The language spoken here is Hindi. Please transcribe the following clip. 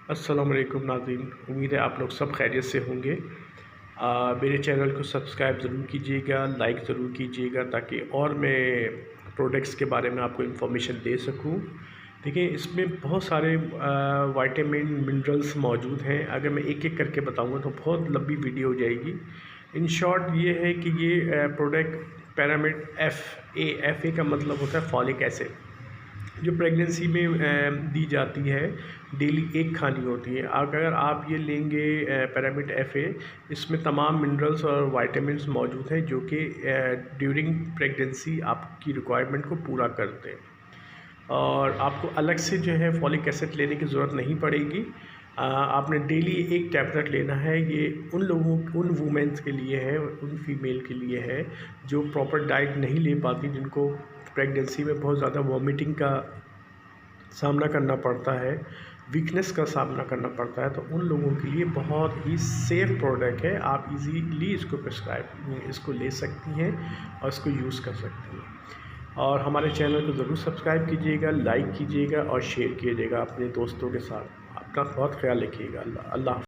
अस्सलाम वालेकुम नाज़रीन, उम्मीद है आप लोग सब खैरियत से होंगे। मेरे चैनल को सब्सक्राइब ज़रूर कीजिएगा, लाइक ज़रूर कीजिएगा ताकि और मैं प्रोडक्ट्स के बारे में आपको इन्फॉर्मेशन दे सकूं। देखिए, इसमें बहुत सारे विटामिन मिनरल्स मौजूद हैं। अगर मैं एक एक करके बताऊंगा तो बहुत लंबी वीडियो हो जाएगी। इन शॉर्ट ये है कि ये प्रोडक्ट पैरामिड एफ ए का मतलब होता है फॉलिक एसिड, जो प्रेगनेंसी में दी जाती है। डेली एक खानी होती है। अगर आप ये लेंगे पैरामिड एफ ए, इसमें तमाम मिनरल्स और विटामिन्स मौजूद हैं जो कि ड्यूरिंग प्रेगनेंसी आपकी रिक्वायरमेंट को पूरा करते हैं और आपको अलग से जो है फॉलिक एसिड लेने की ज़रूरत नहीं पड़ेगी। आपने डेली एक टैबलेट लेना है। ये उन वुमेंस के लिए है, उन फीमेल के लिए है जो प्रॉपर डाइट नहीं ले पाती, जिनको प्रेगनेंसी में बहुत ज़्यादा वॉमिटिंग का सामना करना पड़ता है, वीकनेस का सामना करना पड़ता है। तो उन लोगों के लिए बहुत ही सेफ़ प्रोडक्ट है। आप इजीली इसको ले सकती हैं और इसको यूज़ कर सकती हैं। और हमारे चैनल को ज़रूर सब्सक्राइब कीजिएगा, लाइक कीजिएगा और शेयर कीजिएगा अपने दोस्तों के साथ। अपना बहुत ख्याल रखिएगा। अल्लाह।